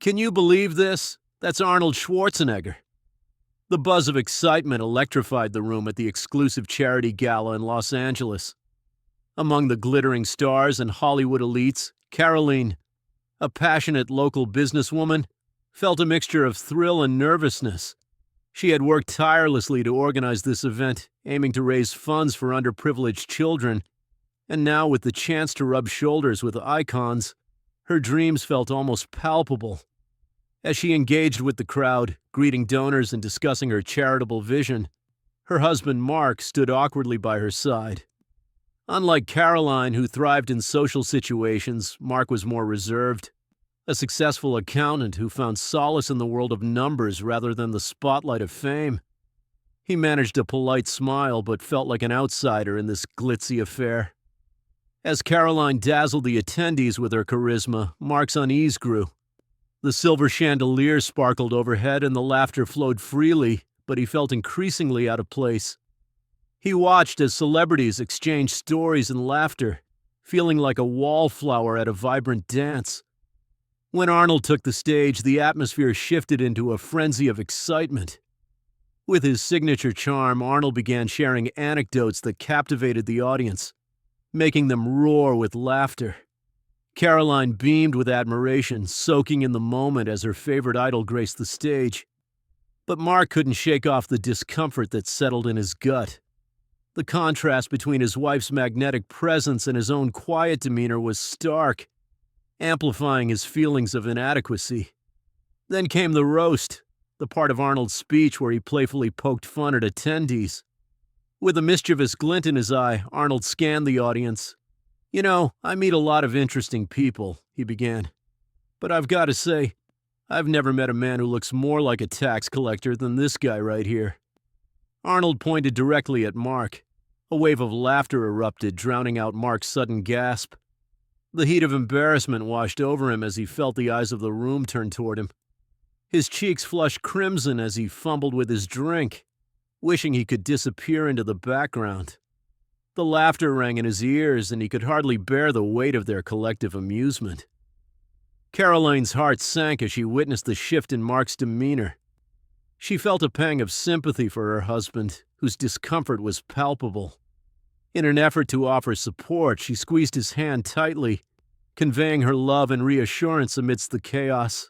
Can you believe this? That's Arnold Schwarzenegger. The buzz of excitement electrified the room at the exclusive charity gala in Los Angeles. Among the glittering stars and Hollywood elites, Karoline, a passionate local businesswoman, felt a mixture of thrill and nervousness. She had worked tirelessly to organize this event, aiming to raise funds for underprivileged children, and now with the chance to rub shoulders with icons, her dreams felt almost palpable. As she engaged with the crowd, greeting donors and discussing her charitable vision, her husband Mark stood awkwardly by her side. Unlike Karoline, who thrived in social situations, Mark was more reserved. A successful accountant who found solace in the world of numbers rather than the spotlight of fame. He managed a polite smile but felt like an outsider in this glitzy affair. As Karoline dazzled the attendees with her charisma, Mark's unease grew. The silver chandelier sparkled overhead and the laughter flowed freely, but he felt increasingly out of place. He watched as celebrities exchanged stories and laughter, feeling like a wallflower at a vibrant dance. When Arnold took the stage, the atmosphere shifted into a frenzy of excitement. With his signature charm, Arnold began sharing anecdotes that captivated the audience, making them roar with laughter. Karoline beamed with admiration, soaking in the moment as her favorite idol graced the stage. But Mark couldn't shake off the discomfort that settled in his gut. The contrast between his wife's magnetic presence and his own quiet demeanor was stark, amplifying his feelings of inadequacy. Then came the roast, the part of Arnold's speech where he playfully poked fun at attendees. With a mischievous glint in his eye, Arnold scanned the audience. "You know, I meet a lot of interesting people," he began. "But I've got to say, I've never met a man who looks more like a tax collector than this guy right here." Arnold pointed directly at Mark. A wave of laughter erupted, drowning out Mark's sudden gasp. The heat of embarrassment washed over him as he felt the eyes of the room turn toward him. His cheeks flushed crimson as he fumbled with his drink, wishing he could disappear into the background. The laughter rang in his ears, and he could hardly bear the weight of their collective amusement. Karoline's heart sank as she witnessed the shift in Mark's demeanor. She felt a pang of sympathy for her husband, whose discomfort was palpable. In an effort to offer support, she squeezed his hand tightly, conveying her love and reassurance amidst the chaos.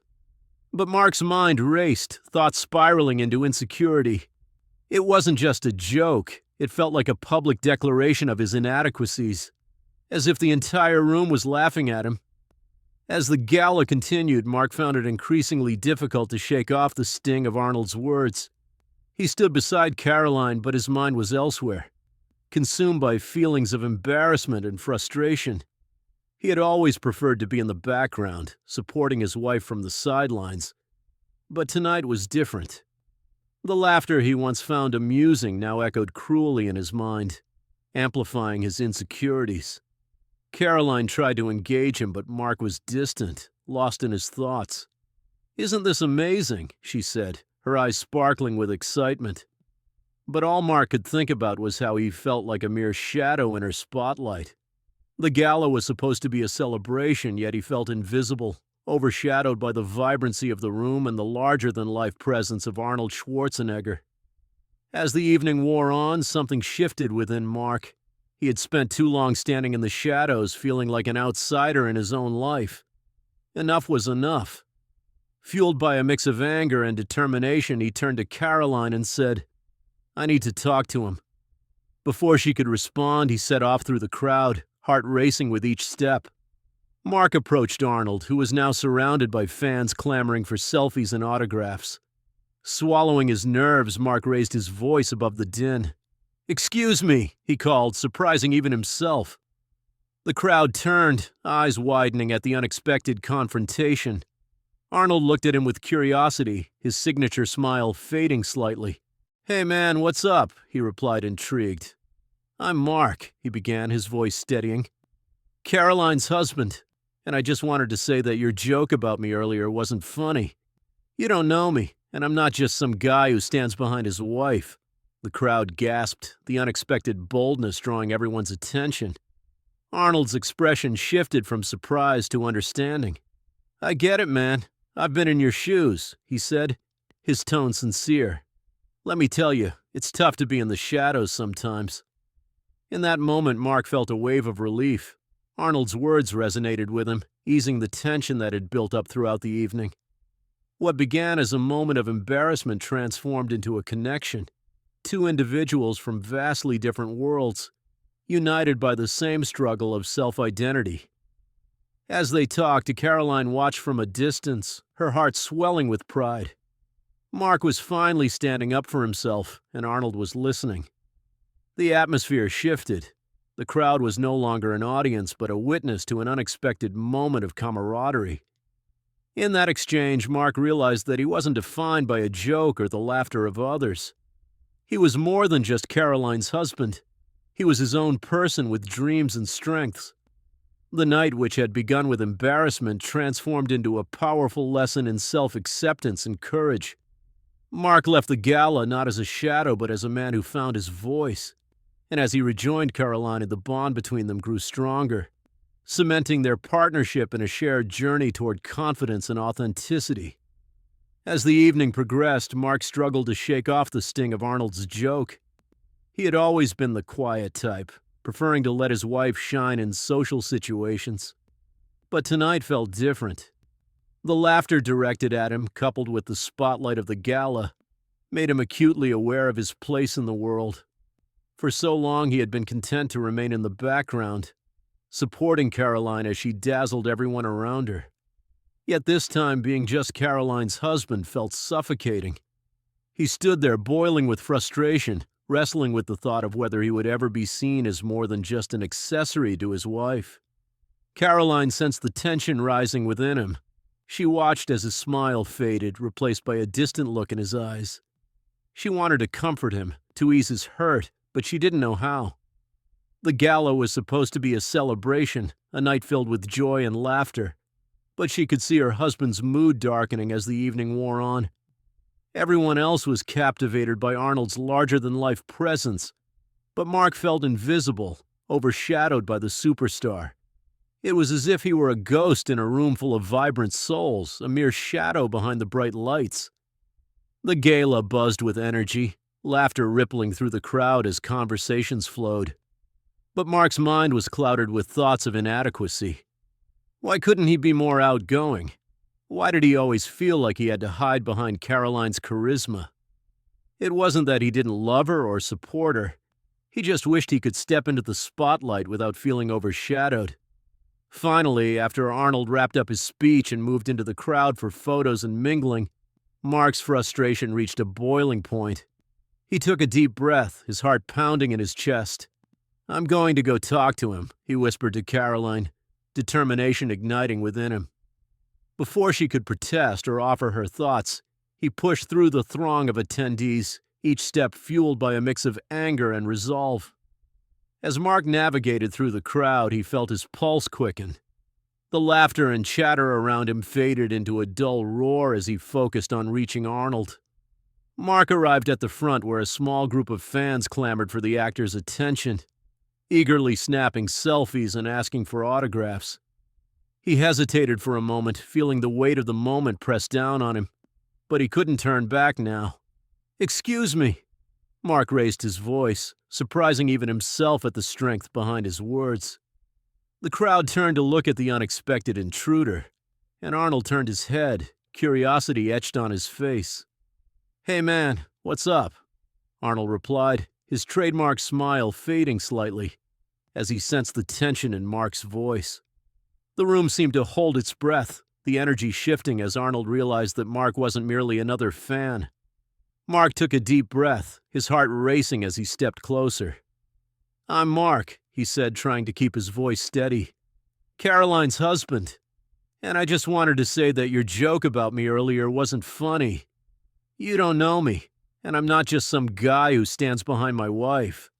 But Mark's mind raced, thoughts spiraling into insecurity. It wasn't just a joke. It felt like a public declaration of his inadequacies, as if the entire room was laughing at him. As the gala continued, Mark found it increasingly difficult to shake off the sting of Arnold's words. He stood beside Karoline, but his mind was elsewhere, consumed by feelings of embarrassment and frustration. He had always preferred to be in the background, supporting his wife from the sidelines. But tonight was different. The laughter he once found amusing now echoed cruelly in his mind, amplifying his insecurities. Karoline tried to engage him, but Mark was distant, lost in his thoughts. "Isn't this amazing?" she said, her eyes sparkling with excitement. But all Mark could think about was how he felt like a mere shadow in her spotlight. The gala was supposed to be a celebration, yet he felt invisible, overshadowed by the vibrancy of the room and the larger-than-life presence of Arnold Schwarzenegger. As the evening wore on, something shifted within Mark. He had spent too long standing in the shadows, feeling like an outsider in his own life. Enough was enough. Fueled by a mix of anger and determination, he turned to Karoline and said, "I need to talk to him." Before she could respond, he set off through the crowd, heart racing with each step. Mark approached Arnold, who was now surrounded by fans clamoring for selfies and autographs. Swallowing his nerves, Mark raised his voice above the din. "Excuse me," he called, surprising even himself. The crowd turned, eyes widening at the unexpected confrontation. Arnold looked at him with curiosity, his signature smile fading slightly. "Hey man, what's up?" he replied, intrigued. "I'm Mark," he began, his voice steadying. "Karoline's husband, and I just wanted to say that your joke about me earlier wasn't funny. You don't know me, and I'm not just some guy who stands behind his wife." The crowd gasped, the unexpected boldness drawing everyone's attention. Arnold's expression shifted from surprise to understanding. "I get it, man. "I've been in your shoes," he said, his tone sincere. "Let me tell you, it's tough to be in the shadows sometimes." In that moment, Mark felt a wave of relief. Arnold's words resonated with him, easing the tension that had built up throughout the evening. What began as a moment of embarrassment transformed into a connection. Two individuals from vastly different worlds, united by the same struggle of self-identity. As they talked, Karoline watched from a distance, her heart swelling with pride. Mark was finally standing up for himself, and Arnold was listening. The atmosphere shifted. The crowd was no longer an audience, but a witness to an unexpected moment of camaraderie. In that exchange, Mark realized that he wasn't defined by a joke or the laughter of others. He was more than just Karoline's husband. He was his own person with dreams and strengths. The night, which had begun with embarrassment, transformed into a powerful lesson in self-acceptance and courage. Mark left the gala not as a shadow, but as a man who found his voice. And as he rejoined Karoline, the bond between them grew stronger, cementing their partnership in a shared journey toward confidence and authenticity. As the evening progressed, Mark struggled to shake off the sting of Arnold's joke. He had always been the quiet type, preferring to let his wife shine in social situations. But tonight felt different. The laughter directed at him, coupled with the spotlight of the gala, made him acutely aware of his place in the world. For so long he had been content to remain in the background, supporting Karoline as she dazzled everyone around her. Yet this time, being just Karoline's husband felt suffocating. He stood there boiling with frustration, wrestling with the thought of whether he would ever be seen as more than just an accessory to his wife. Karoline sensed the tension rising within him. She watched as his smile faded, replaced by a distant look in his eyes. She wanted to comfort him, to ease his hurt, but she didn't know how. The gala was supposed to be a celebration, a night filled with joy and laughter, but she could see her husband's mood darkening as the evening wore on. Everyone else was captivated by Arnold's larger-than-life presence, but Mark felt invisible, overshadowed by the superstar. It was as if he were a ghost in a room full of vibrant souls, a mere shadow behind the bright lights. The gala buzzed with energy, laughter rippling through the crowd as conversations flowed. But Mark's mind was clouded with thoughts of inadequacy. Why couldn't he be more outgoing? Why did he always feel like he had to hide behind Karoline's charisma? It wasn't that he didn't love her or support her. He just wished he could step into the spotlight without feeling overshadowed. Finally, after Arnold wrapped up his speech and moved into the crowd for photos and mingling, Mark's frustration reached a boiling point. He took a deep breath, his heart pounding in his chest. "I'm going to go talk to him," he whispered to Karoline, determination igniting within him. Before she could protest or offer her thoughts, he pushed through the throng of attendees, each step fueled by a mix of anger and resolve. As Mark navigated through the crowd, he felt his pulse quicken. The laughter and chatter around him faded into a dull roar as he focused on reaching Arnold. Mark arrived at the front where a small group of fans clamored for the actor's attention, eagerly snapping selfies and asking for autographs. He hesitated for a moment, feeling the weight of the moment press down on him, but he couldn't turn back now. "Excuse me." Mark raised his voice, surprising even himself at the strength behind his words. The crowd turned to look at the unexpected intruder, and Arnold turned his head, curiosity etched on his face. "Hey man, what's up?" Arnold replied, his trademark smile fading slightly as he sensed the tension in Mark's voice. The room seemed to hold its breath, the energy shifting as Arnold realized that Mark wasn't merely another fan. Mark took a deep breath, his heart racing as he stepped closer. "I'm Mark," he said, trying to keep his voice steady. "Karoline's husband. And I just wanted to say that your joke about me earlier wasn't funny. You don't know me, and I'm not just some guy who stands behind my wife."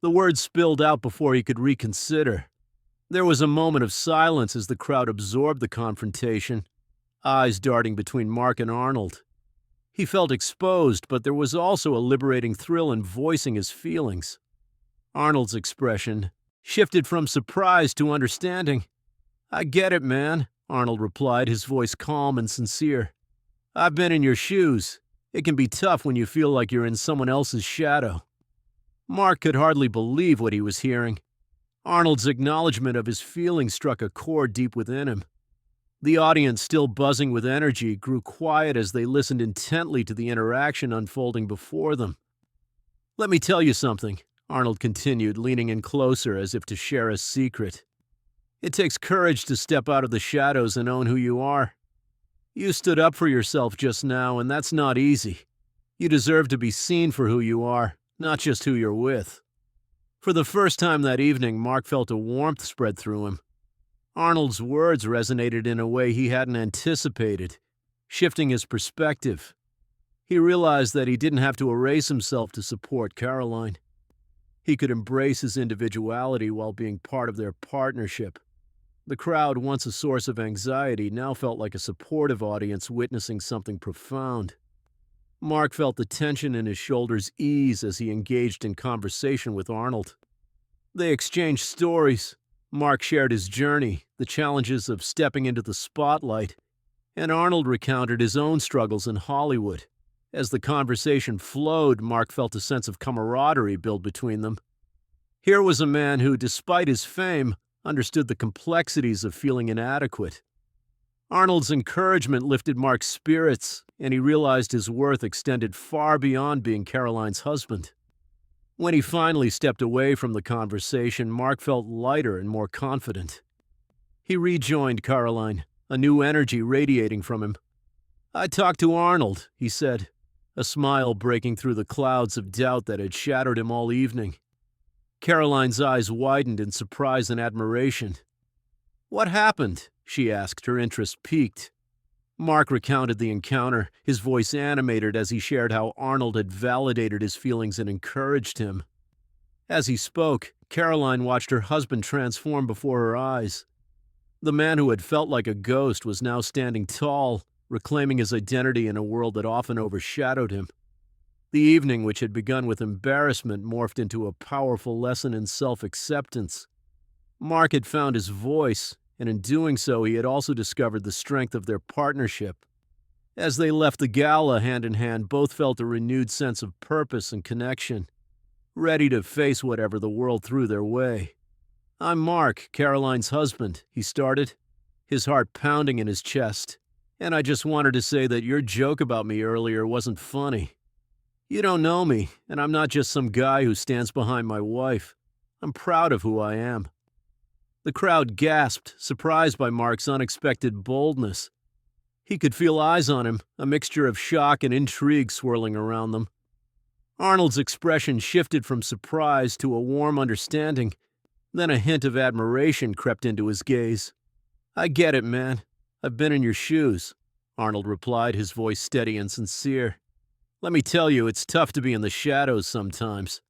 The words spilled out before he could reconsider. There was a moment of silence as the crowd absorbed the confrontation, eyes darting between Mark and Arnold. He felt exposed, but there was also a liberating thrill in voicing his feelings. Arnold's expression shifted from surprise to understanding. "I get it, man," Arnold replied, his voice calm and sincere. "I've been in your shoes. It can be tough when you feel like you're in someone else's shadow." Mark could hardly believe what he was hearing. Arnold's acknowledgement of his feelings struck a chord deep within him. The audience, still buzzing with energy, grew quiet as they listened intently to the interaction unfolding before them. "Let me tell you something," Arnold continued, leaning in closer as if to share a secret. "It takes courage to step out of the shadows and own who you are. You stood up for yourself just now, and that's not easy. You deserve to be seen for who you are, not just who you're with." For the first time that evening, Mark felt a warmth spread through him. Arnold's words resonated in a way he hadn't anticipated, shifting his perspective. He realized that he didn't have to erase himself to support Karoline. He could embrace his individuality while being part of their partnership. The crowd, once a source of anxiety, now felt like a supportive audience witnessing something profound. Mark felt the tension in his shoulders ease as he engaged in conversation with Arnold. They exchanged stories. Mark shared his journey, the challenges of stepping into the spotlight, and Arnold recounted his own struggles in Hollywood. As the conversation flowed, Mark felt a sense of camaraderie build between them. Here was a man who, despite his fame, understood the complexities of feeling inadequate. Arnold's encouragement lifted Mark's spirits, and he realized his worth extended far beyond being Karoline's husband. When he finally stepped away from the conversation, Mark felt lighter and more confident. He rejoined Karoline, a new energy radiating from him. "I talked to Arnold," he said, a smile breaking through the clouds of doubt that had shadowed him all evening. Karoline's eyes widened in surprise and admiration. "What happened?" she asked, her interest piqued. Mark recounted the encounter, his voice animated as he shared how Arnold had validated his feelings and encouraged him. As he spoke, Karoline watched her husband transform before her eyes. The man who had felt like a ghost was now standing tall, reclaiming his identity in a world that often overshadowed him. The evening, which had begun with embarrassment, morphed into a powerful lesson in self-acceptance. Mark had found his voice, and in doing so, he had also discovered the strength of their partnership. As they left the gala hand in hand, both felt a renewed sense of purpose and connection, ready to face whatever the world threw their way. "I'm Mark, Karoline's husband," he started, his heart pounding in his chest. "And I just wanted to say that your joke about me earlier wasn't funny. You don't know me, and I'm not just some guy who stands behind my wife. I'm proud of who I am." The crowd gasped, surprised by Mark's unexpected boldness. He could feel eyes on him, a mixture of shock and intrigue swirling around them. Arnold's expression shifted from surprise to a warm understanding, then a hint of admiration crept into his gaze. "I get it, man. I've been in your shoes," Arnold replied, his voice steady and sincere. "Let me tell you, it's tough to be in the shadows sometimes.